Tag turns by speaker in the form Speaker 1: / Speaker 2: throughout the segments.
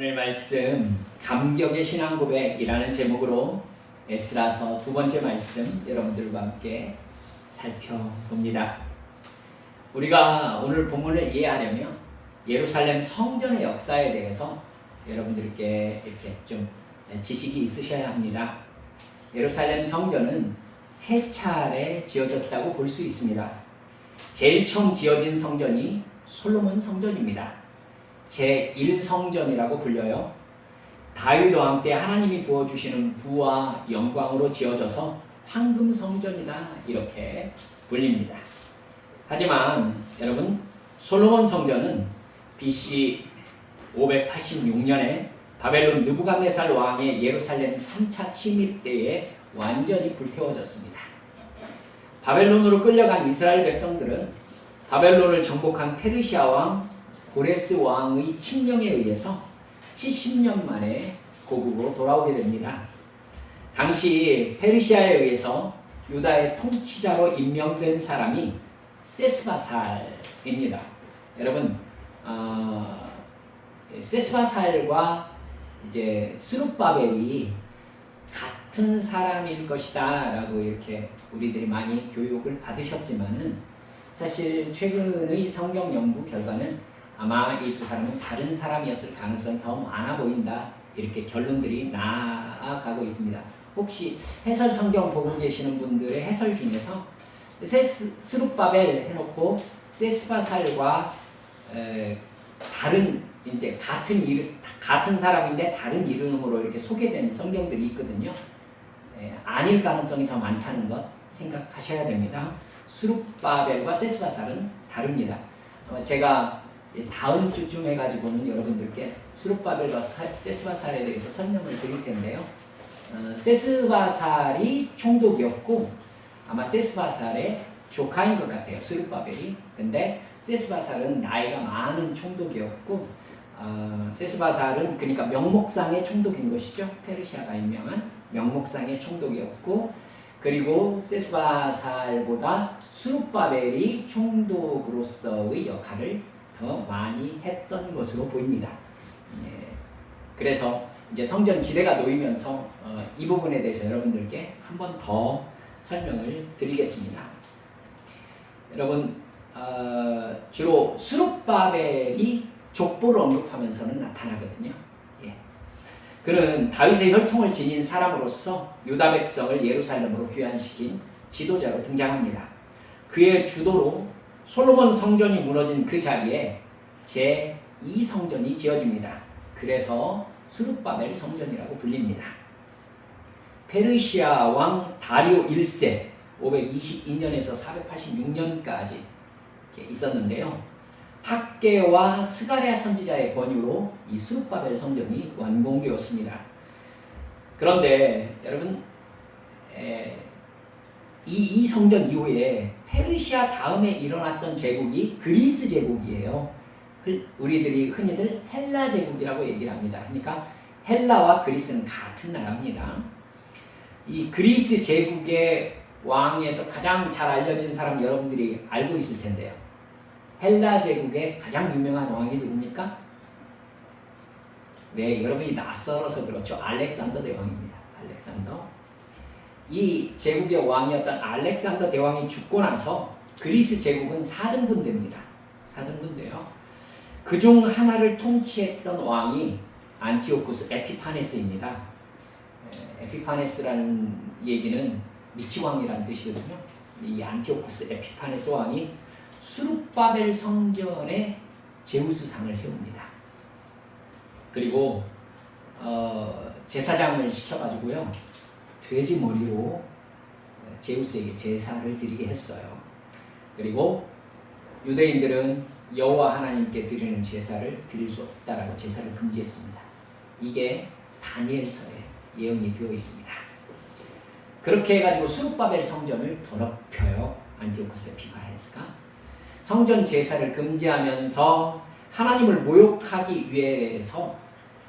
Speaker 1: 오늘 말씀 감격의 신앙 고백이라는 제목으로 에스라서 두 번째 말씀 여러분들과 함께 살펴봅니다. 우리가 오늘 본문을 이해하려면 예루살렘 성전의 역사에 대해서 여러분들께 이렇게 좀 지식이 있으셔야 합니다. 예루살렘 성전은 세 차례 지어졌다고 볼 수 있습니다. 제일 처음 지어진 성전이 솔로몬 성전입니다. 제1성전이라고 불려요. 다윗 왕 때 하나님이 부어주시는 부와 영광으로 지어져서 황금성전이다 이렇게 불립니다. 하지만 여러분, 솔로몬 성전은 BC 586년에 바벨론 느부갓네살 왕의 예루살렘 3차 침입 때에 완전히 불태워졌습니다. 바벨론으로 끌려간 이스라엘 백성들은 바벨론을 정복한 페르시아 왕 고레스 왕의 칙령에 의해서 70년 만에 고국으로 돌아오게 됩니다. 당시 페르시아에 의해서 유다의 통치자로 임명된 사람이 세스바살입니다. 여러분, 세스바살과 이제 스룹바벨이 같은 사람일 것이다라고 이렇게 우리들이 많이 교육을 받으셨지만은 사실 최근의 성경 연구 결과는 아마 이 두 사람은 다른 사람이었을 가능성이 더 많아 보인다 이렇게 결론들이 나아가고 있습니다. 혹시 해설 성경 보고 계시는 분들의 해설 중에서 스룹바벨 해놓고 세스바살과 다른 이제 같은 사람인데 다른 이름으로 이렇게 소개된 성경들이 있거든요. 아닐 가능성이 더 많다는 것 생각하셔야 됩니다. 스룹바벨과 세스바살은 다릅니다. 제가 다음 주쯤 해가지고는 여러분들께 스룹바벨과 세스바살에 대해서 설명을 드릴 텐데요. 세스바살이 총독이었고 아마 세스바살의 조카인 것 같아요. 스룹바벨이. 근데 세스바살은 나이가 많은 총독이었고 세스바살은 그러니까 명목상의 총독인 것이죠. 페르시아가 임명한 명목상의 총독이었고, 그리고 세스바살보다 스룹바벨이 총독으로서의 역할을 더 많이 했던 것으로 보입니다. 그래서 이제 성전 지대가 놓이면서 이 부분에 대해서 여러분들께 한 번 더 설명을 드리겠습니다. 여러분, 주로 스룹바벨이 족보를 언급하면서는 나타나거든요. 그는 다윗의 혈통을 지닌 사람으로서 유다 백성을 예루살렘으로 귀환시킨 지도자로 등장합니다. 그의 주도로 솔로몬 성전이 무너진 그 자리에 제2성전이 지어집니다. 그래서 스룹바벨 성전이라고 불립니다. 페르시아 왕 다리오 1세 522년에서 486년까지 있었는데요. 학개와 스가랴 선지자의 권유로 이 스룹바벨 성전이 완공되었습니다. 그런데 여러분, 이 성전 이후에 페르시아 다음에 일어났던 제국이 그리스 제국이에요. 우리들이 흔히들 헬라 제국이라고 얘기를 합니다. 그러니까 헬라와 그리스는 같은 나라입니다. 이 그리스 제국의 왕에서 가장 잘 알려진 사람 여러분들이 알고 있을 텐데요. 헬라 제국의 가장 유명한 왕이 누굽니까? 네, 여러분이 낯설어서 그렇죠. 알렉산더 대왕입니다. 알렉산더. 이 제국의 왕이었던 알렉산더 대왕이 죽고 나서 그리스 제국은 4등분 됩니다. 4등분 돼요. 그중 하나를 통치했던 왕이 안티오쿠스 에피파네스입니다. 에피파네스라는 얘기는 미치왕이라는 뜻이거든요. 이 안티오쿠스 에피파네스 왕이 스룹바벨 성전에 제우스상을 세웁니다. 그리고 제사장을 시켜가지고요, 돼지 머리로 제우스에게 제사를 드리게 했어요. 그리고 유대인들은 여호와 하나님께 드리는 제사를 드릴 수 없다라고 제사를 금지했습니다. 이게 다니엘서에 예언이 되어 있습니다. 그렇게 해가지고 스룹바벨 성전을 더럽혀요. 안티오쿠스 에피파네스가 성전 제사를 금지하면서 하나님을 모욕하기 위해서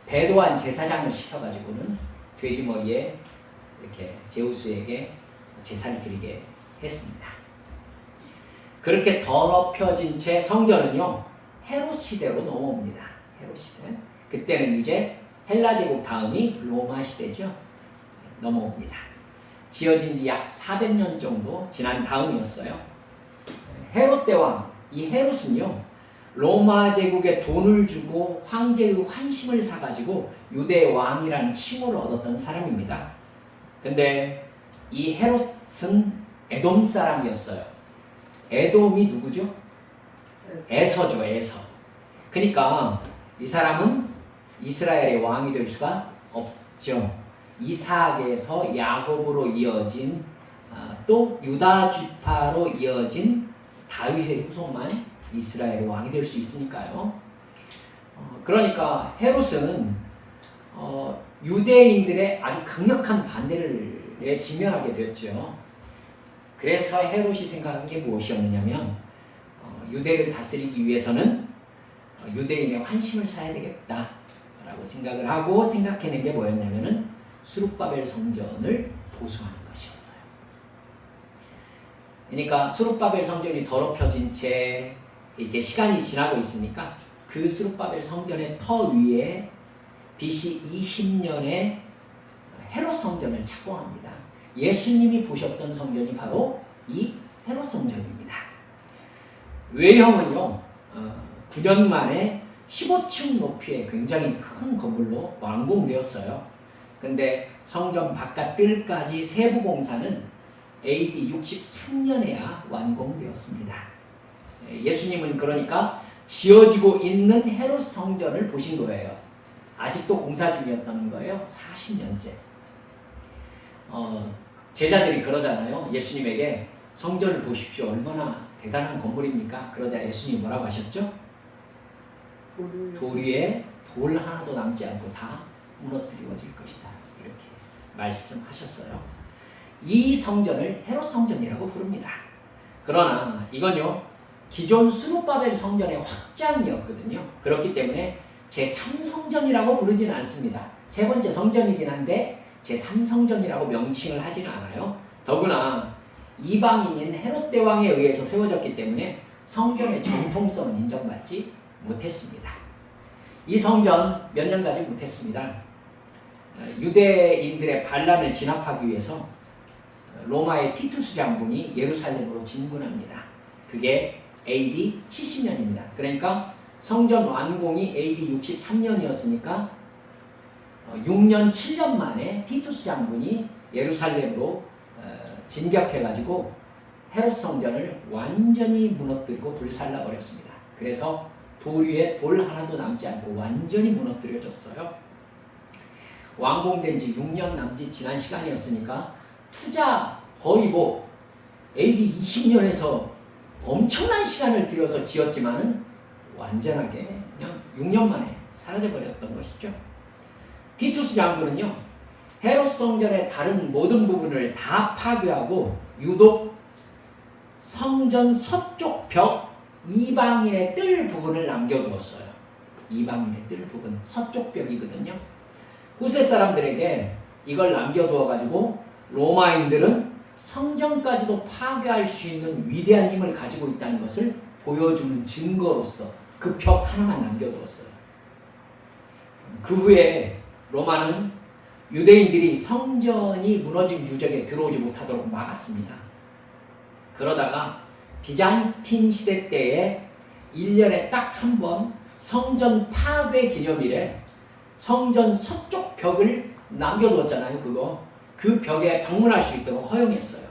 Speaker 1: 배도한 제사장을 시켜가지고는 돼지 머리에 이렇게 제우스에게 제사를 드리게 했습니다. 그렇게 더럽혀진 채 성전은요, 헤롯 시대로 넘어옵니다. 헤롯 시대. 그때는 이제 헬라 제국 다음이 로마 시대죠. 넘어옵니다. 지어진 지 약 400년 정도 지난 다음이었어요. 헤롯 대왕, 이 헤롯은요, 로마 제국에 돈을 주고 황제의 환심을 사가지고 유대 왕이라는 칭호를 얻었던 사람입니다. 근데 이 헤롯은 에돔 사람이었어요. 에돔이 누구죠? 에서죠, 에서. 그러니까 이 사람은 이스라엘의 왕이 될 수가 없죠. 이삭에서 야곱으로 이어진 또 유다 지파로 이어진 다윗의 후손만 이스라엘의 왕이 될 수 있으니까요. 그러니까 헤롯은 유대인들의 아주 강력한 반대를 직면하게 되었죠. 그래서 헤롯이 생각한 게 무엇이었느냐면 유대를 다스리기 위해서는 유대인의 환심을 사야 되겠다라고 생각을 하고 생각해낸 게 뭐였냐면은 수룹바벨 성전을 보수하는 것이었어요. 그러니까 수룹바벨 성전이 더럽혀진 채 이렇게 시간이 지나고 있으니까 그 수룹바벨 성전의 터 위에 BC 20년에 헤롯 성전을 착공합니다. 예수님이 보셨던 성전이 바로 이 헤롯 성전입니다. 외형은요, 9년 만에 15층 높이의 굉장히 큰 건물로 완공되었어요. 근데 성전 바깥 뜰까지 세부 공사는 AD 63년에야 완공되었습니다. 예수님은 그러니까 지어지고 있는 헤롯 성전을 보신 거예요. 아직도 공사 중이었던 거예요. 40년째. 제자들이 그러잖아요. 예수님에게 성전을 보십시오. 얼마나 대단한 건물입니까? 그러자 예수님이 뭐라고 하셨죠? 돌 위에 돌 하나도 남지 않고 다 무너뜨려질 것이다. 이렇게 말씀하셨어요. 이 성전을 헤롯 성전이라고 부릅니다. 그러나 이건요, 기존 스룹바벨 성전의 확장이었거든요. 그렇기 때문에 제3성전이라고 부르지는 않습니다. 세 번째 성전이긴 한데 제3성전이라고 명칭을 하지는 않아요. 더구나 이방인인 헤롯 대왕에 의해서 세워졌기 때문에 성전의 정통성은 인정받지 못했습니다. 이 성전 몇 년 가지 못했습니다. 유대인들의 반란을 진압하기 위해서 로마의 티투스 장군이 예루살렘으로 진군합니다. 그게 AD 70년입니다. 그러니까 성전 완공이 AD 63년이었으니까 6년 7년 만에 티투스 장군이 예루살렘으로 진격해가지고 헤롯 성전을 완전히 무너뜨리고 불살라버렸습니다. 그래서 돌 위에 돌 하나도 남지 않고 완전히 무너뜨려졌어요. 완공된 지 6년 남짓 지난 시간이었으니까 투자 거의 AD 20년에서 엄청난 시간을 들여서 지었지만은 완전하게 그냥 6년 만에 사라져버렸던 것이죠. 티투스 장군은요, 헤롯 성전의 다른 모든 부분을 다 파괴하고 유독 성전 서쪽 벽 이방인의 뜰 부분을 남겨두었어요. 이방인의 뜰 부분, 서쪽 벽이거든요. 후세 사람들에게 이걸 남겨두어가지고 로마인들은 성전까지도 파괴할 수 있는 위대한 힘을 가지고 있다는 것을 보여주는 증거로서 그 벽 하나만 남겨두었어요. 그 후에 로마는 유대인들이 성전이 무너진 유적에 들어오지 못하도록 막았습니다. 그러다가 비잔틴 시대 때에 1년에 딱 한 번 성전 파괴 기념일에 성전 서쪽 벽을 남겨두었잖아요. 그 벽에 방문할 수 있도록 허용했어요.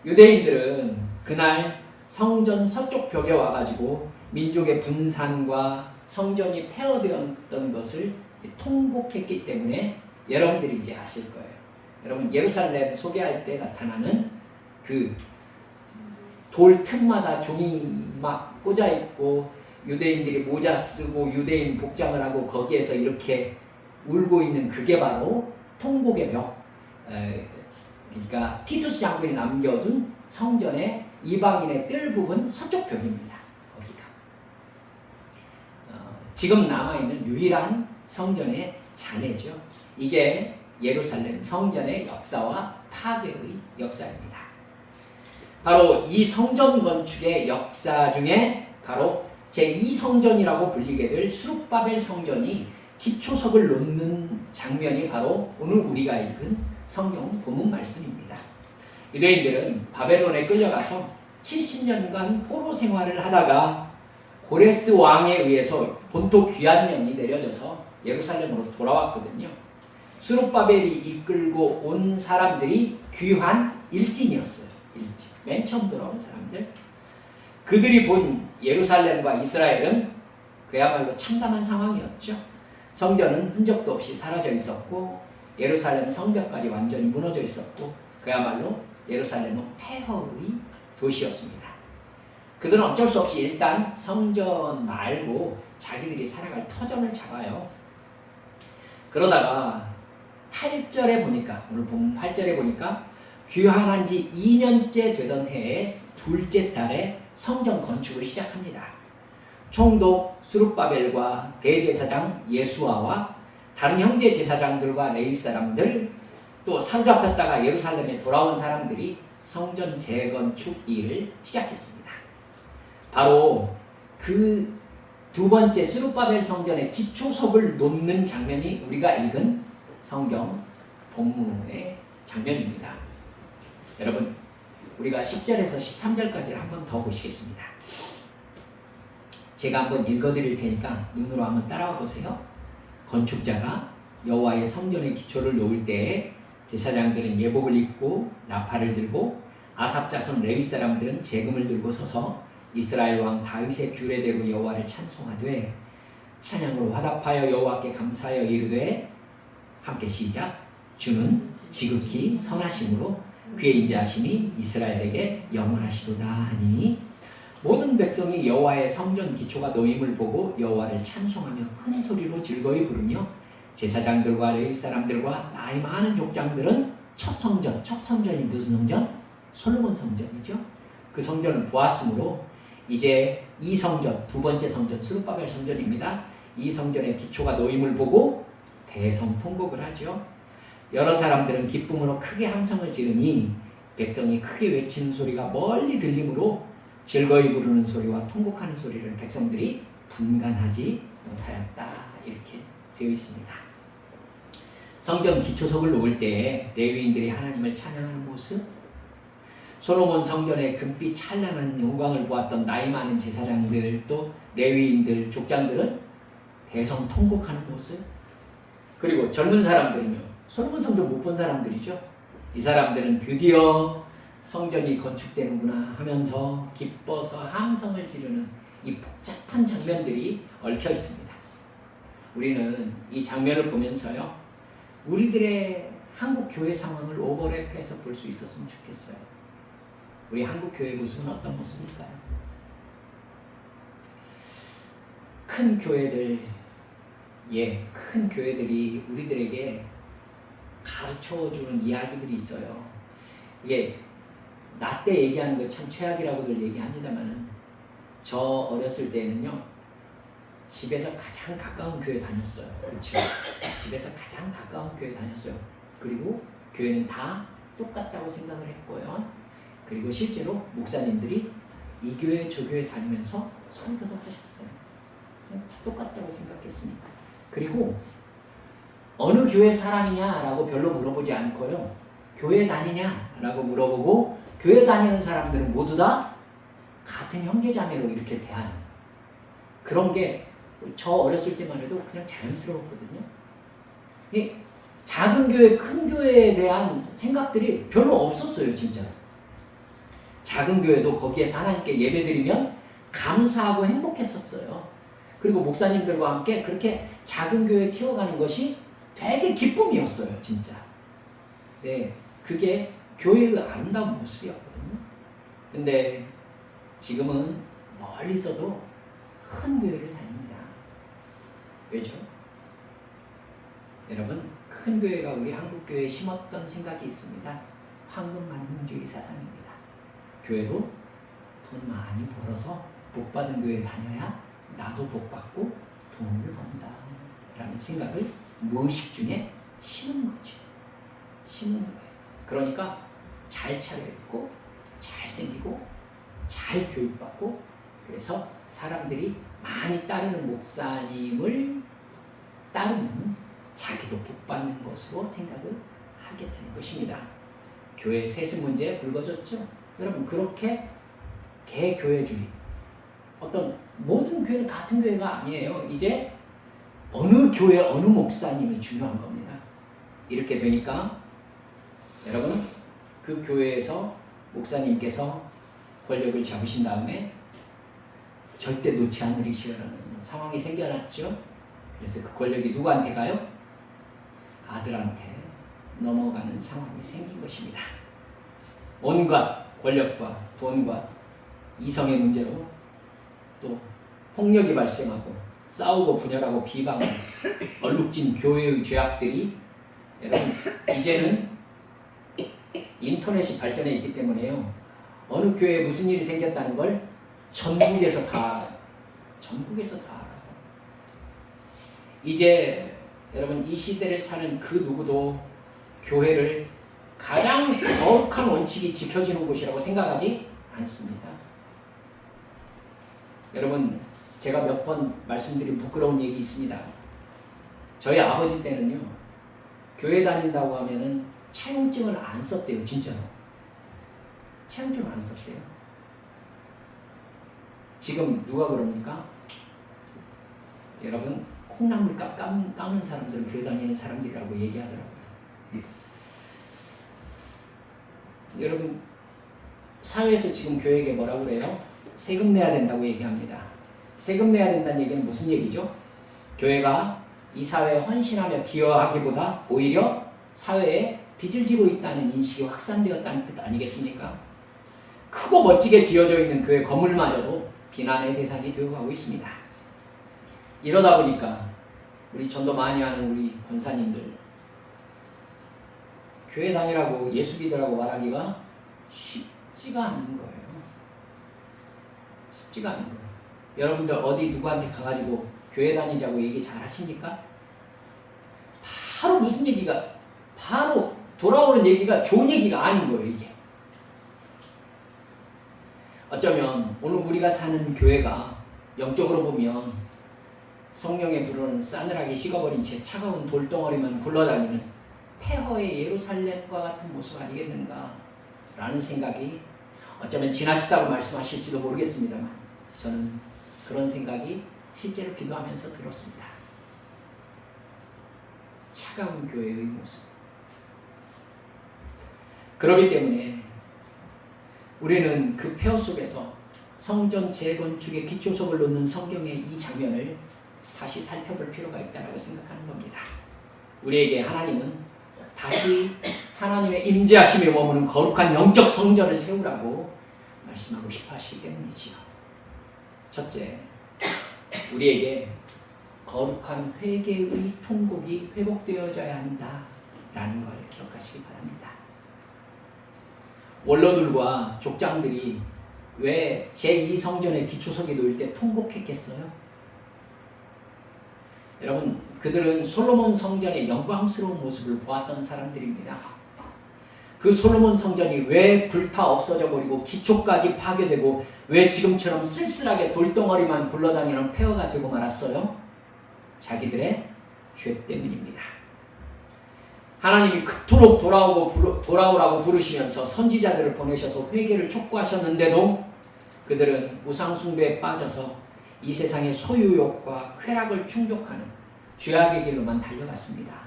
Speaker 1: 유대인들은 그날 성전 서쪽 벽에 와가지고 민족의 분산과 성전이 폐허되었던 것을 통곡했기 때문에 여러분들이 이제 아실 거예요. 여러분 예루살렘 소개할 때 나타나는 그 돌 틈마다 종이 막 꽂아 있고 유대인들이 모자 쓰고 유대인 복장을 하고 거기에서 이렇게 울고 있는 그게 바로 통곡의 벽. 그러니까 티투스 장군이 남겨둔 성전의 이방인의 뜰 부분 서쪽 벽입니다. 거기가 지금 남아있는 유일한 성전의 잔해죠. 이게 예루살렘 성전의 역사와 파괴의 역사입니다. 바로 이 성전 건축의 역사 중에 바로 제2성전이라고 불리게 될 수룹바벨 성전이 기초석을 놓는 장면이 바로 오늘 우리가 읽은 성경 본문 말씀입니다. 유대인들은 바벨론에 끌려가서 70년간 포로 생활을 하다가 고레스 왕에 의해서 본토 귀환령이 내려져서 예루살렘으로 돌아왔거든요. 수룹바벨이 이끌고 온 사람들이 귀환 일진이었어요. 일진. 맨 처음 돌아온 사람들. 그들이 본 예루살렘과 이스라엘은 그야말로 참담한 상황이었죠. 성전은 흔적도 없이 사라져 있었고 예루살렘 성벽까지 완전히 무너져 있었고 그야말로 예루살렘은 폐허의 도시였습니다. 그들은 어쩔 수 없이 일단 성전 말고 자기들이 살아갈 터전을 잡아요. 그러다가 8절에 보니까 오늘 본문 8절에 보니까 귀환한 지 2년째 되던 해에 둘째 달에 성전 건축을 시작합니다. 총독 수룹바벨과 대제사장 예수아와 다른 형제 제사장들과 레위 사람들 또 사로잡혔다가 예루살렘에 돌아온 사람들이 성전 재건축 일을 시작했습니다. 바로 그 두 번째 수룹바벨 성전의 기초석을 놓는 장면이 우리가 읽은 성경 본문의 장면입니다. 여러분, 우리가 10절에서 13절까지를 한 번 더 보시겠습니다. 제가 한번 읽어드릴 테니까 눈으로 한번 따라와 보세요. 건축자가 여호와의 성전의 기초를 놓을 때에 제사장들은 예복을 입고 나팔을 들고 아삽 자손 레위 사람들은 재금을 들고 서서 이스라엘 왕 다윗의 규례대로 여호와를 찬송하되 찬양으로 화답하여 여호와께 감사하여 이르되 함께 시작. 주는 지극히 선하심으로 그의 인자하심이 이스라엘에게 영원하시도다 하니 모든 백성이 여호와의 성전 기초가 놓임을 보고 여호와를 찬송하며 큰 소리로 즐거이 부르며 제사장들과 레위 사람들과 나이 많은 족장들은 첫 성전이 무슨 성전? 솔로몬 성전이죠. 그 성전을 보았으므로 이제 이 성전, 두 번째 성전 수룹바벨 성전입니다. 이 성전의 기초가 놓임을 보고 대성통곡을 하죠. 여러 사람들은 기쁨으로 크게 함성을 지르니 백성이 크게 외치는 소리가 멀리 들리므로 즐거이 부르는 소리와 통곡하는 소리를 백성들이 분간하지 못하였다. 이렇게 되어 있습니다. 성전 기초석을 놓을 때에 레위인들이 하나님을 찬양하는 모습, 솔로몬 성전의 금빛 찬란한 영광을 보았던 나이 많은 제사장들 또 레위인들, 족장들은 대성통곡하는 모습, 그리고 젊은 사람들은요, 솔로몬 성전 못 본 사람들이죠. 이 사람들은 드디어 성전이 건축되는구나 하면서 기뻐서 함성을 지르는 이 복잡한 장면들이 얽혀 있습니다. 우리는 이 장면을 보면서요, 우리들의 한국 교회 상황을 오버랩해서 볼 수 있었으면 좋겠어요. 우리 한국 교회 모습은 어떤 모습일까요? 큰 교회들, 큰 교회들이 우리들에게 가르쳐주는 이야기들이 있어요. 이게 나 때 얘기하는 거 참 최악이라고들 얘기합니다만은 저 어렸을 때는요, 집에서 가장 가까운 교회 다녔어요. 그렇죠? 집에서 가장 가까운 교회 다녔어요. 그리고 교회는 다 똑같다고 생각을 했고요. 그리고 실제로 목사님들이 이 교회 저 교회 다니면서 소리도덕하셨어요. 다 똑같다고 생각했으니까. 그리고 어느 교회 사람이냐라고 별로 물어보지 않고요, 교회 다니냐라고 물어보고 교회 다니는 사람들은 모두 다 같은 형제자매로 이렇게 대하는 그런 게 저 어렸을 때만 해도 그냥 자연스러웠거든요. 이 작은 교회, 큰 교회에 대한 생각들이 별로 없었어요, 진짜. 작은 교회도 거기에서 하나님께 예배드리면 감사하고 행복했었어요. 그리고 목사님들과 함께 그렇게 작은 교회 키워가는 것이 되게 기쁨이었어요, 진짜. 네, 그게 교회의 아름다운 모습이었거든요. 근데 지금은 멀리서도 큰 교회를 다닙니다. 왜죠? 여러분, 큰 교회가 우리 한국 교회에 심었던 생각이 있습니다. 황금만능주의 사상입니다. 교회도 돈 많이 벌어서 복 받은 교회 다녀야 나도 복 받고 돈을 번다 라는 생각을 무의식 중에 심은 거죠. 심은 거예요. 그러니까 잘 차려입고 잘생기고 잘 교육받고 그래서 사람들이 많이 따르는 목사님을 따르면 자기도 복 받는 것으로 생각을 하게 되는 것입니다. 교회 세습 문제 불거졌죠? 여러분, 그렇게 개교회주의, 어떤 모든 교회는 같은 교회가 아니에요. 이제 어느 교회 어느 목사님이 중요한 겁니다. 이렇게 되니까 여러분, 그 교회에서 목사님께서 권력을 잡으신 다음에 절대 놓지 않으시라는 상황이 생겨났죠. 그래서 그 권력이 누구한테 가요? 아들한테 넘어가는 상황이 생긴 것입니다. 온갖 권력과 돈과 이성의 문제로 또 폭력이 발생하고 싸우고 분열하고 비방하는 얼룩진 교회의 죄악들이, 여러분, 이제는 인터넷이 발전해 있기 때문에요. 어느 교회에 무슨 일이 생겼다는 걸 전국에서 다 알아요. 전국에서 다 알아요. 이제 여러분, 이 시대를 사는 그 누구도 교회를 가장 거룩한 원칙이 지켜지는 곳이라고 생각하지 않습니다. 여러분, 제가 몇 번 말씀드린 부끄러운 얘기 있습니다. 저희 아버지 때는요, 교회 다닌다고 하면은 차용증을 안 썼대요. 진짜로. 차용증을 안 썼대요. 지금 누가 그럽니까? 여러분, 콩나물값 깎는 사람들은 교회 다니는 사람들이라고 얘기하더라고요. 여러분, 사회에서 지금 교회에게 뭐라고 그래요? 세금 내야 된다고 얘기합니다. 세금 내야 된다는 얘기는 무슨 얘기죠? 교회가 이 사회에 헌신하며 기여하기보다 오히려 사회에 빚을 지고 있다는 인식이 확산되었다는 뜻 아니겠습니까? 크고 멋지게 지어져 있는 교회 건물마저도 비난의 대상이 되어가고 있습니다. 이러다 보니까 우리 전도 많이 하는 우리 권사님들, 교회 다니라고 예수 믿으라고 말하기가 쉽지가 않은 거예요. 쉽지가 않은 거예요. 여러분들 어디 누구한테 가가지고 교회 다니자고 얘기 잘 하십니까? 바로 무슨 얘기가, 바로 돌아오는 얘기가 좋은 얘기가 아닌 거예요, 이게. 어쩌면 오늘 우리가 사는 교회가 영적으로 보면 성령의 불은 싸늘하게 식어버린 채 차가운 돌덩어리만 굴러다니는 폐허의 예루살렘과 같은 모습 아니겠는가 라는 생각이, 어쩌면 지나치다고 말씀하실지도 모르겠습니다만 저는 그런 생각이 실제로 기도하면서 들었습니다. 차가운 교회의 모습. 그렇기 때문에 우리는 그 폐허 속에서 성전 재건축의 기초석을 놓는 성경의 이 장면을 다시 살펴볼 필요가 있다고 생각하는 겁니다. 우리에게 하나님은 다시 하나님의 임재하심에 머무는 거룩한 영적 성전을 세우라고 말씀하고 싶어 하시기 때문이지요. 첫째, 우리에게 거룩한 회개의 통곡이 회복되어져야 한다라는 걸 기억하시기 바랍니다. 원로들과 족장들이 왜 제2성전의 기초석이 놓일 때 통곡했겠어요? 여러분, 그들은 솔로몬 성전의 영광스러운 모습을 보았던 사람들입니다. 그 솔로몬 성전이 왜 불타 없어져 버리고 기초까지 파괴되고 왜 지금처럼 쓸쓸하게 돌덩어리만 굴러다니는 폐허가 되고 말았어요? 자기들의 죄 때문입니다. 하나님이 그토록 돌아오라고 부르시면서 선지자들을 보내셔서 회개를 촉구하셨는데도 그들은 우상숭배에 빠져서 이 세상의 소유욕과 쾌락을 충족하는 죄악의 길로만 달려갔습니다.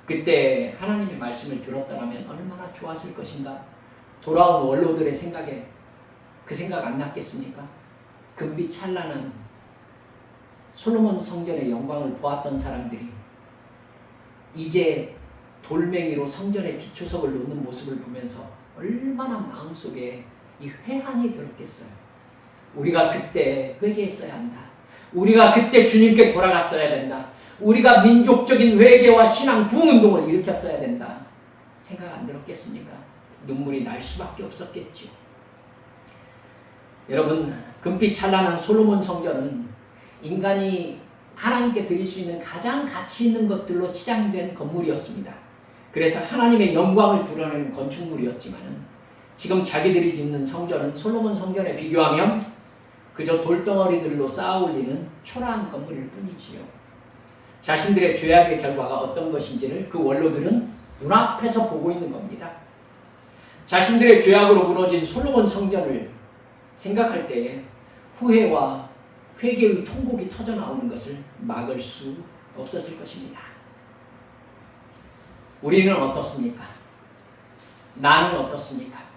Speaker 1: 그때 하나님의 말씀을 들었더라면 얼마나 좋았을 것인가. 돌아온 원로들의 생각에 그 생각 안 났겠습니까? 금빛 찬란한 솔로몬 성전의 영광을 보았던 사람들이 이제 돌멩이로 성전의 기초석을 놓는 모습을 보면서 얼마나 마음속에 이 회한이 들었겠어요. 우리가 그때 회개했어야 한다. 우리가 그때 주님께 돌아갔어야 된다. 우리가 민족적인 회개와 신앙 부흥운동을 일으켰어야 된다. 생각 안 들었겠습니까? 눈물이 날 수밖에 없었겠죠. 여러분, 금빛 찬란한 솔로몬 성전은 인간이 하나님께 드릴 수 있는 가장 가치 있는 것들로 치장된 건물이었습니다. 그래서 하나님의 영광을 드러내는 건축물이었지만 지금 자기들이 짓는 성전은 솔로몬 성전에 비교하면 그저 돌덩어리들로 쌓아올리는 초라한 건물일 뿐이지요. 자신들의 죄악의 결과가 어떤 것인지를 그 원로들은 눈앞에서 보고 있는 겁니다. 자신들의 죄악으로 무너진 솔로몬 성전을 생각할 때에 후회와 회개의 통곡이 터져나오는 것을 막을 수 없었을 것입니다. 우리는 어떻습니까? 나는 어떻습니까?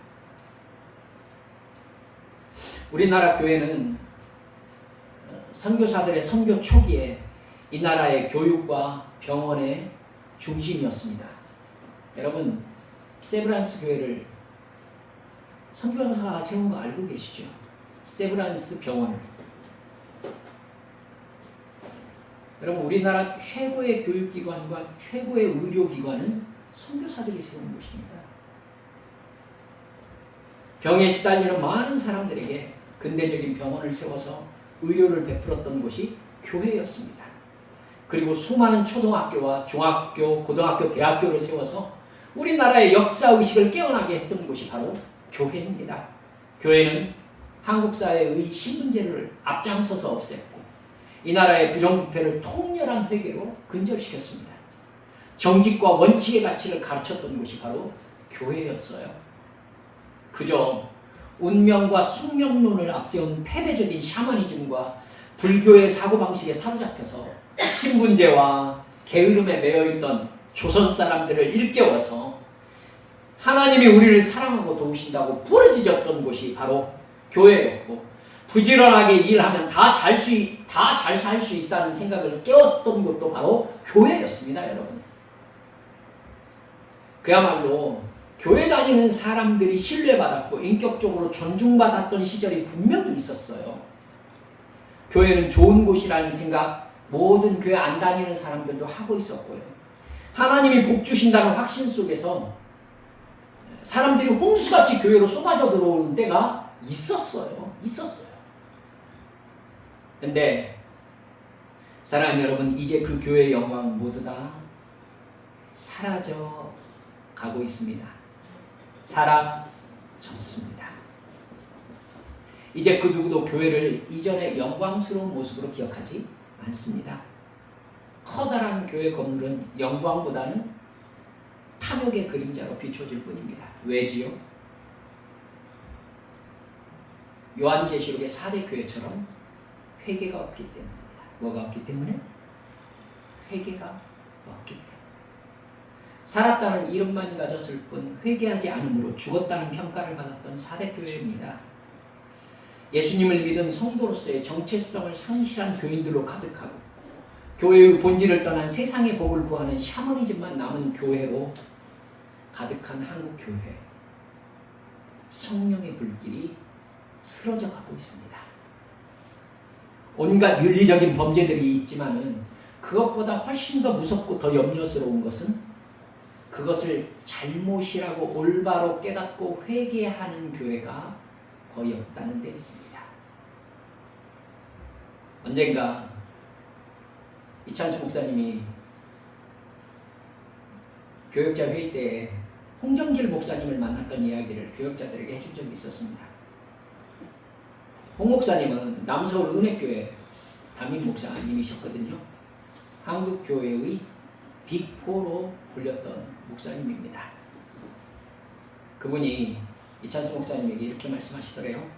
Speaker 1: 우리나라 교회는 선교사들의 선교 초기에 이 나라의 교육과 병원의 중심이었습니다. 여러분, 세브란스 교회를 선교사가 세운 거 알고 계시죠? 세브란스 병원을. 여러분, 우리나라 최고의 교육기관과 최고의 의료기관은 선교사들이 세운 곳입니다. 병에 시달리는 많은 사람들에게 근대적인 병원을 세워서 의료를 베풀었던 곳이 교회였습니다. 그리고 수많은 초등학교와 중학교, 고등학교, 대학교를 세워서 우리나라의 역사의식을 깨어나게 했던 곳이 바로 교회입니다. 교회는 한국 사회의 신분제를 앞장서서 없앴고 이 나라의 부정부패를 통렬한 회개로 근절시켰습니다. 정직과 원칙의 가치를 가르쳤던 곳이 바로 교회였어요. 그저 운명과 숙명론을 앞세운 패배적인 샤머니즘과 불교의 사고방식에 사로잡혀서 신분제와 게으름에 매여있던 조선 사람들을 일깨워서 하나님이 우리를 사랑하고 도우신다고 부르짖었던 곳이 바로 교회였고, 부지런하게 일하면 다 잘 살 수 있다는 생각을 깨웠던 것도 바로 교회였습니다, 여러분. 그야말로 교회 다니는 사람들이 신뢰받았고 인격적으로 존중받았던 시절이 분명히 있었어요. 교회는 좋은 곳이라는 생각 모든 교회 안 다니는 사람들도 하고 있었고요. 하나님이 복 주신다는 확신 속에서 사람들이 홍수같이 교회로 쏟아져 들어오는 때가 있었어요. 근데 사랑하는 여러분, 이제 그 교회의 영광은 모두 다 사라져 가고 있습니다. 사라졌습니다. 이제 그 누구도 교회를 이전의 영광스러운 모습으로 기억하지 않습니다. 커다란 교회 건물은 영광보다는 탐욕의 그림자로 비춰질 뿐입니다. 왜지요? 요한계시록의 4대 교회처럼 회개가 없기 때문입니다. 뭐가 없기 때문에? 회개가 없기 때문에. 살았다는 이름만 가졌을 뿐 회개하지 않음으로 죽었다는 평가를 받았던 4대 교회입니다. 예수님을 믿은 성도로서의 정체성을 상실한 교인들로 가득하고 교회의 본질을 떠난 세상의 복을 구하는 샤머니즘만 남은 교회로 가득한 한국 교회. 성령의 불길이 쓰러져 가고 있습니다. 온갖 윤리적인 범죄들이 있지만은 그것보다 훨씬 더 무섭고 더 염려스러운 것은 그것을 잘못이라고 올바로 깨닫고 회개하는 교회가 거의 없다는 데 있습니다. 언젠가 이찬수 목사님이 교역자 회의 때 홍정길 목사님을 만났던 이야기를 교역자들에게 해준 적이 있었습니다. 홍 목사님은 남서울 은혜교회 담임 목사님이셨거든요. 한국교회의 빅4로 불렸던 목사님입니다. 그분이 이찬수 목사님에게 이렇게 말씀하시더래요.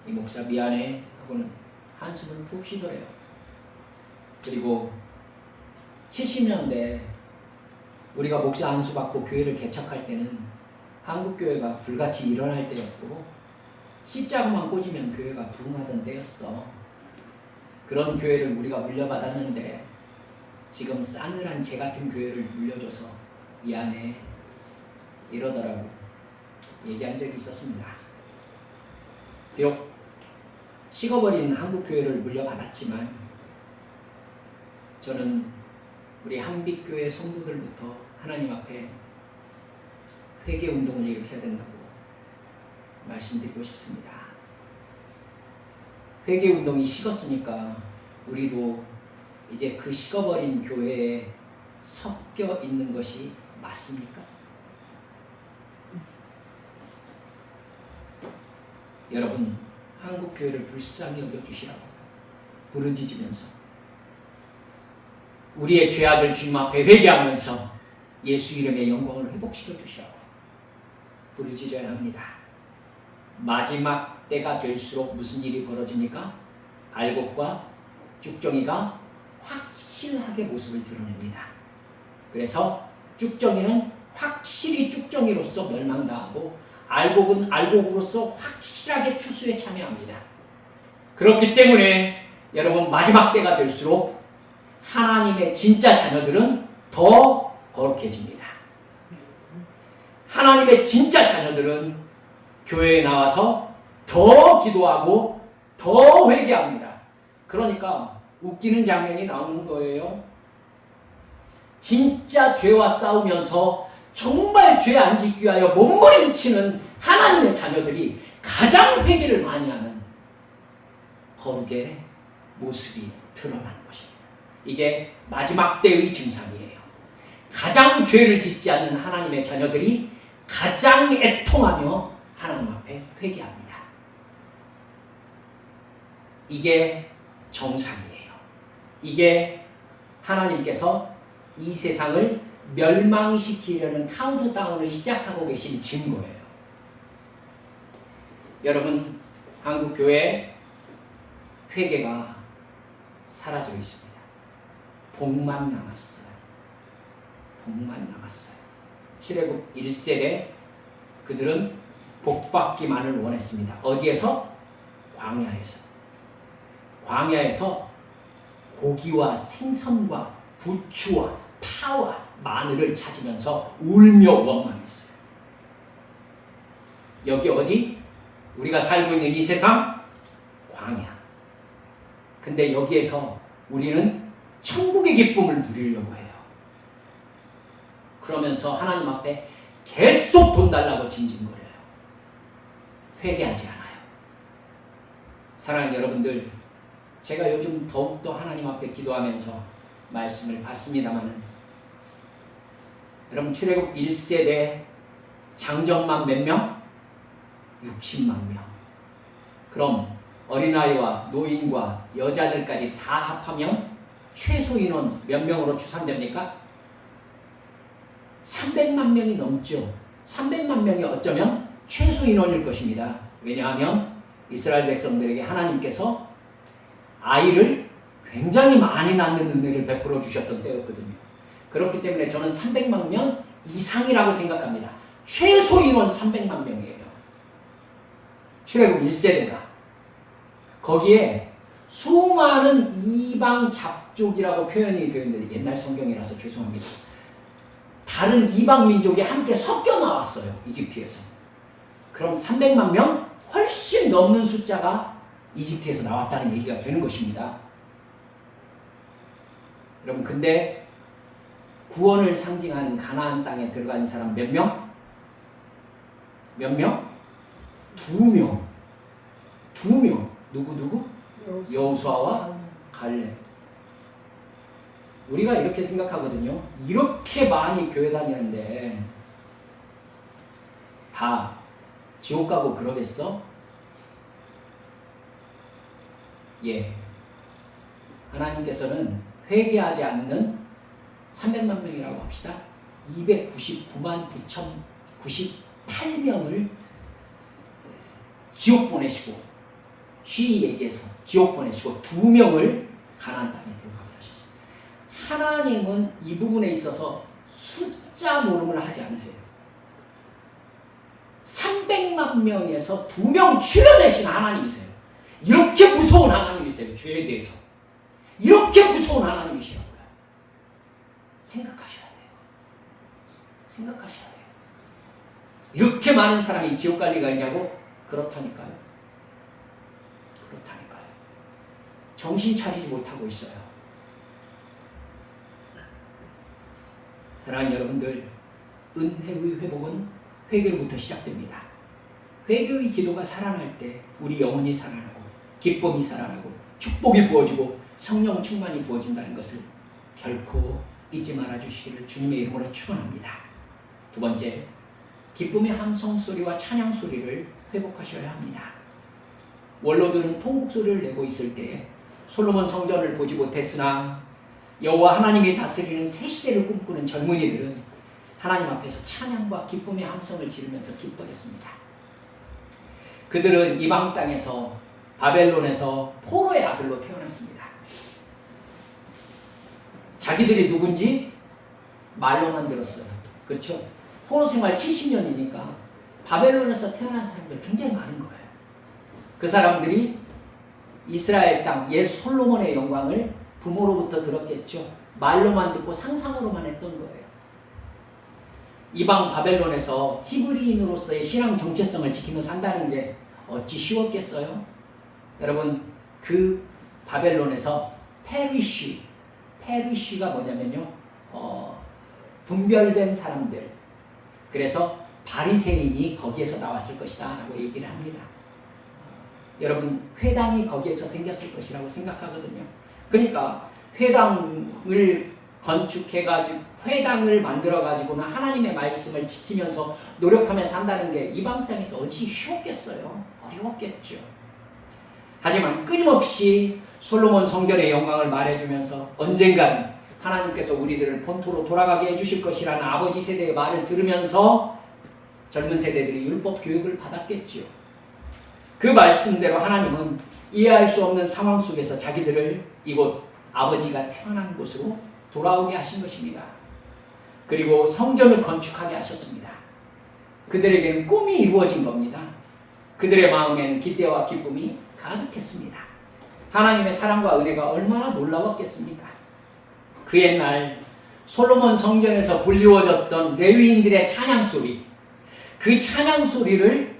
Speaker 1: 이 목사 미안해 하고는 한숨을 푹 쉬더래요. 그리고 70년대 우리가 목사 안수 받고 교회를 개척할 때는 한국교회가 불같이 일어날 때였고 십자가만 꽂으면 교회가 부흥하던 때였어. 그런 교회를 우리가 물려받았는데 지금 싸늘한 재 같은 교회를 물려줘서 미안해 이러더라고 얘기한 적이 있었습니다. 비록 식어버린 한국교회를 물려받았지만 저는 우리 한빛교회 성도들부터 하나님 앞에 회개운동을 일으켜야 된다고 말씀드리고 싶습니다. 회개운동이 식었으니까 우리도 이제 그 식어버린 교회에 섞여 있는 것이 맞습니까? 여러분, 한국 교회를 불쌍히 여겨주시라고 부르짖으면서 우리의 죄악을 주님 앞에 회개하면서 예수 이름의 영광을 회복시켜 주시라고 부르짖어야 합니다. 마지막 때가 될수록 무슨 일이 벌어집니까? 알곡과 쭉정이가 확실하게 모습을 드러냅니다. 그래서 쭉정이는 확실히 쭉정이로서 멸망당하고 알곡은 알곡으로서 확실하게 추수에 참여합니다. 그렇기 때문에 여러분 마지막 때가 될수록 하나님의 진짜 자녀들은 더 거룩해집니다. 하나님의 진짜 자녀들은 교회에 나와서 더 기도하고 더 회개합니다. 그러니까 웃기는 장면이 나오는 거예요. 진짜 죄와 싸우면서 정말 죄 안 짓기 위하여 몸부림치는 하나님의 자녀들이 가장 회개를 많이 하는 거룩의 모습이 드러나는 것입니다. 이게 마지막 때의 증상이에요. 가장 죄를 짓지 않는 하나님의 자녀들이 가장 애통하며 하나님 앞에 회개합니다. 이게 정상이에요. 이게 하나님께서 이 세상을 멸망시키려는 카운트다운을 시작하고 계신 증거예요. 여러분, 한국 교회 회개가 사라져 있습니다. 복만 남았어요. 복만 남았어요. 출애굽 1세대 그들은 복받기만을 원했습니다. 어디에서? 광야에서. 광야에서 고기와 생선과 부추와 파와 마늘을 찾으면서 울며 원망했어요. 여기 어디? 우리가 살고 있는 이 세상? 광야. 근데 여기에서 우리는 천국의 기쁨을 누리려고 해요. 그러면서 하나님 앞에 계속 돈 달라고 징징거려요. 회개하지 않아요. 사랑하는 여러분들, 제가 요즘 더욱더 하나님 앞에 기도하면서 말씀을 받습니다만, 여러분 출애굽 1세대 장정만 몇 명? 60만 명. 그럼 어린아이와 노인과 여자들까지 다 합하면 최소 인원 몇 명으로 추산됩니까? 300만 명이 넘죠. 300만 명이 어쩌면 최소 인원일 것입니다. 왜냐하면 이스라엘 백성들에게 하나님께서 아이를 굉장히 많이 낳는 은혜를 베풀어 주셨던 때였거든요. 그렇기 때문에 저는 300만 명 이상이라고 생각합니다. 최소 인원 300만 명이에요. 출애굽 1세대가. 거기에 수많은 이방 잡족이라고 표현이 되어 있는데 옛날 성경이라서 죄송합니다. 다른 이방 민족이 함께 섞여 나왔어요. 이집트에서. 그럼 300만 명? 훨씬 넘는 숫자가 이집트에서 나왔다는 얘기가 되는 것입니다. 여러분 근데 구원을 상징하는 가나안 땅에 들어간 사람 몇 명? 몇 명? 2명. 2명. 누구? 여호수아와 갈렙. 우리가 이렇게 생각하거든요. 이렇게 많이 교회 다니는데 다 지옥 가고 그러겠어? 예. 하나님께서는 회개하지 않는 300만 명이라고 합시다. 299만 9,098명을 지옥 보내시고, 쉬이 얘기해서 지옥 보내시고 2명을 가나안 땅에 들어가게 하셨어요. 하나님은 이 부분에 있어서 숫자 노름을 하지 않으세요. 300만 명에서 2명 추려내신 하나님이세요. 이렇게 무서운 하나님이세요. 죄에 대해서. 이렇게 무서운 하나님이시라고요. 생각하셔야 돼요. 생각하셔야 돼요. 이렇게 많은 사람이 지옥 갈 리가 있냐고? 그렇다니까요. 그렇다니까요. 정신 차리지 못하고 있어요. 사랑하는 여러분들, 은혜의 회복은 회개로부터 시작됩니다. 회개의 기도가 살아날 때 우리 영혼이 살아나고 기쁨이 살아나고 축복이 부어지고 성령 충만이 부어진다는 것을 결코 잊지 말아 주시기를 주님의 이름으로 축원합니다. 두 번째, 기쁨의 함성 소리와 찬양 소리를 회복하셔야 합니다. 원로들은 통곡소리를 내고 있을 때에 솔로몬 성전을 보지 못했으나 여호와 하나님이 다스리는 새 시대를 꿈꾸는 젊은이들은 하나님 앞에서 찬양과 기쁨의 함성을 지르면서 기뻐했습니다. 그들은 이방 땅에서 바벨론에서 포로의 아들로 태어났습니다. 자기들이 누군지 말로만 들었어요. 그렇죠? 포로 생활 70년이니까 바벨론에서 태어난 사람들 굉장히 많은 거예요. 그 사람들이 이스라엘 땅 옛 솔로몬의 영광을 부모로부터 들었겠죠. 말로만 듣고 상상으로만 했던 거예요. 이방 바벨론에서 히브리인으로서의 신앙 정체성을 지키며 산다는 게 어찌 쉬웠겠어요? 여러분, 그 바벨론에서 페리쉬가 뭐냐면요, 분별된 사람들, 그래서 바리새인이 거기에서 나왔을 것이다 라고 얘기를 합니다. 여러분, 회당이 거기에서 생겼을 것이라고 생각하거든요. 그러니까 회당을 건축해가지고 회당을 만들어가지고는 하나님의 말씀을 지키면서 노력하며 산다는 게 이방 땅에서 어찌 쉬웠겠어요? 어려웠겠죠. 하지만 끊임없이 솔로몬 성전의 영광을 말해주면서 언젠가는 하나님께서 우리들을 본토로 돌아가게 해주실 것이라는 아버지 세대의 말을 들으면서 젊은 세대들이 율법 교육을 받았겠죠. 그 말씀대로 하나님은 이해할 수 없는 상황 속에서 자기들을 이곳 아버지가 태어난 곳으로 돌아오게 하신 것입니다. 그리고 성전을 건축하게 하셨습니다. 그들에게는 꿈이 이루어진 겁니다. 그들의 마음에는 기대와 기쁨이 가득했습니다. 하나님의 사랑과 은혜가 얼마나 놀라웠겠습니까? 그 옛날 솔로몬 성전에서 불리워졌던 레위인들의 찬양 소리, 그 찬양 소리를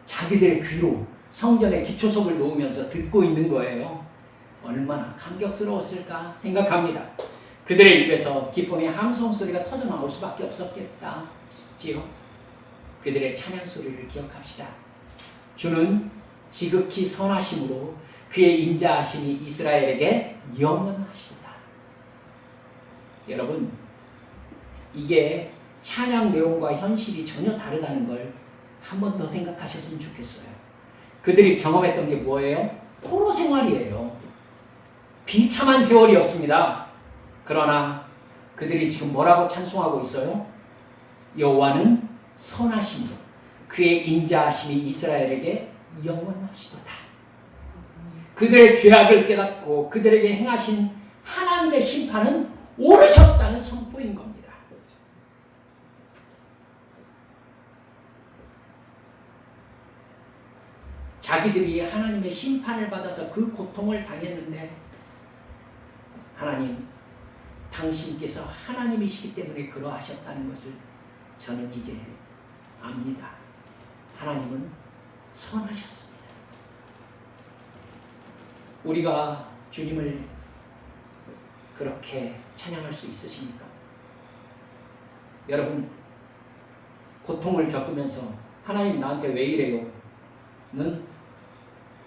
Speaker 1: 자기들의 귀로 성전에 기초석을 놓으면서 듣고 있는 거예요. 얼마나 감격스러웠을까 생각합니다. 그들의 입에서 기쁨의 함성 소리가 터져 나올 수밖에 없었겠다 싶지요. 그들의 찬양 소리를 기억합시다. 주는 지극히 선하심으로 그의 인자하심이 이스라엘에게 영원하시도다. 여러분, 이게 찬양 내용과 현실이 전혀 다르다는 걸 한 번 더 생각하셨으면 좋겠어요. 그들이 경험했던 게 뭐예요? 포로 생활이에요. 비참한 세월이었습니다. 그러나 그들이 지금 뭐라고 찬송하고 있어요? 여호와는 선하심으로 그의 인자하심이 이스라엘에게 영원하시도다. 그들의 죄악을 깨닫고 그들에게 행하신 하나님의 심판은 옳으셨다는 선포인 겁니다. 자기들이 하나님의 심판을 받아서 그 고통을 당했는데 하나님, 당신께서 하나님이시기 때문에 그러하셨다는 것을 저는 이제 압니다. 하나님은 선하셨습니다. 우리가 주님을 그렇게 찬양할 수 있으십니까? 여러분, 고통을 겪으면서 하나님 나한테 왜 이래요? 는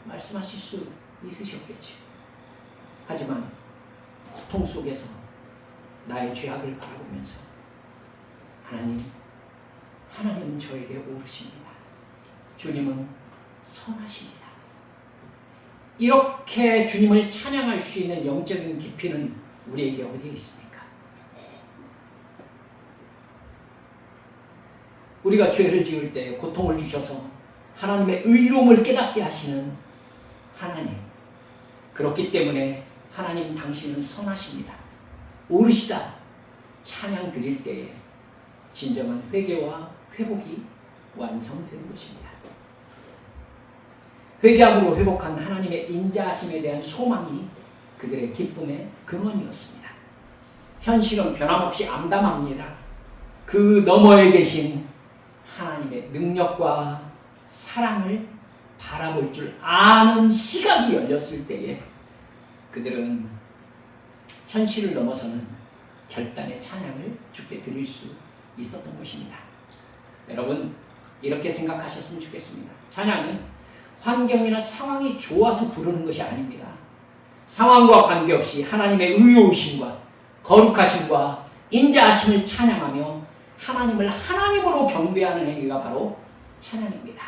Speaker 1: 말씀하실 수 있으셨겠죠. 하지만 고통 속에서 나의 죄악을 바라보면서 하나님은 저에게 옳으십니다. 주님은 선하십니다. 이렇게 주님을 찬양할 수 있는 영적인 깊이는 우리에게 어디에 있습니까? 우리가 죄를 지을 때 고통을 주셔서 하나님의 의로움을 깨닫게 하시는 하나님, 그렇기 때문에 하나님 당신은 선하십니다. 옳으시다 찬양 드릴 때에 진정한 회개와 회복이 완성되는 것입니다. 회개함으로 회복한 하나님의 인자하심에 대한 소망이 그들의 기쁨의 근원이었습니다. 현실은 변함없이 암담합니다. 그 너머에 계신 하나님의 능력과 사랑을 바라볼 줄 아는 시각이 열렸을 때에 그들은 현실을 넘어서는 결단의 찬양을 주께 드릴 수 있었던 것입니다. 여러분, 이렇게 생각하셨으면 좋겠습니다. 찬양은 환경이나 상황이 좋아서 부르는 것이 아닙니다. 상황과 관계없이 하나님의 의로우심과 거룩하심과 인자하심을 찬양하며 하나님을 하나님으로 경배하는 행위가 바로 찬양입니다.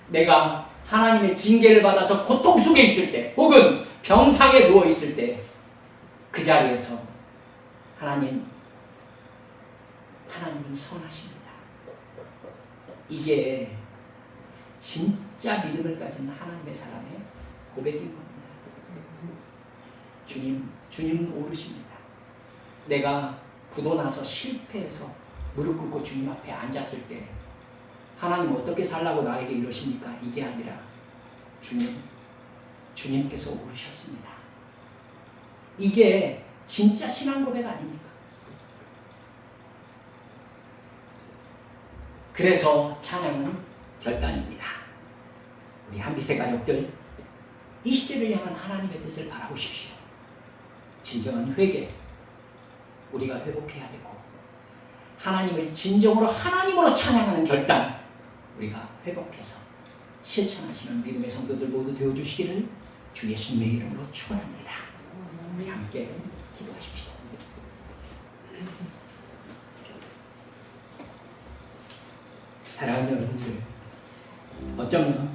Speaker 1: 내가 하나님의 징계를 받아서 고통 속에 있을 때 혹은 병상에 누워 있을 때 그 자리에서 하나님은 선하십니다. 이게 진짜 믿음을 가진 하나님의 사람의 고백인 겁니다. 주님은 오르십니다. 내가 부도나서 실패해서 무릎 꿇고 주님 앞에 앉았을 때 하나님 어떻게 살라고 나에게 이러십니까? 이게 아니라 주님께서 오르셨습니다. 이게 진짜 신앙 고백 아닙니까? 그래서 찬양은 결단입니다. 우리 한빛의 가족들, 이 시대를 향한 하나님의 뜻을 바라보십시오. 진정한 회개, 우리가 회복해야 되고 하나님을 진정으로 하나님으로 찬양하는 결단, 우리가 회복해서 실천하시는 믿음의 성도들 모두 되어주시기를 주 예수님의 이름으로 축원합니다. 우리 함께 기도하십시다. 사랑하는 여러분들, 어쩌면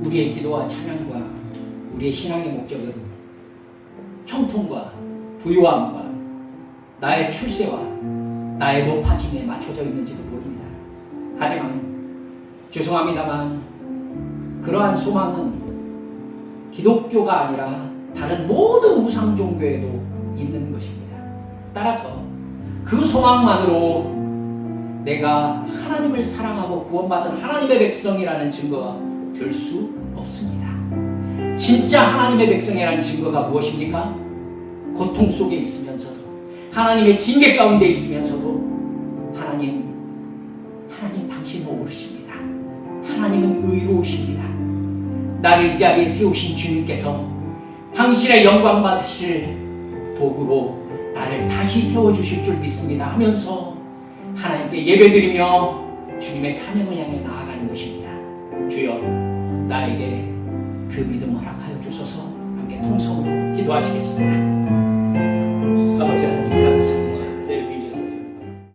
Speaker 1: 우리의 기도와 찬양과 우리의 신앙의 목적은 형통과 부유함과 나의 출세와 나의 높아짐에 맞춰져 있는지도 모릅니다. 하지만 죄송합니다만 그러한 소망은 기독교가 아니라 다른 모든 우상 종교에도 있는 것입니다. 따라서 그 소망만으로 내가 하나님을 사랑하고 구원받은 하나님의 백성이라는 증거가 될 수 없습니다. 진짜 하나님의 백성이라는 증거가 무엇입니까? 고통 속에 있으면서도 하나님의 징계 가운데 있으면서도 하나님 당신은 오르십니다. 하나님은 의로우십니다. 나를 이 자리에 세우신 주님께서 당신의 영광 받으실 도구로 나를 다시 세워주실 줄 믿습니다 하면서 하나님께 예배드리며 주님의 사명을 향해 나아가는 것입니다. 주여, 나에게 그 믿음 허락하여 주소서. 함께 통성으로 기도하시겠습니다.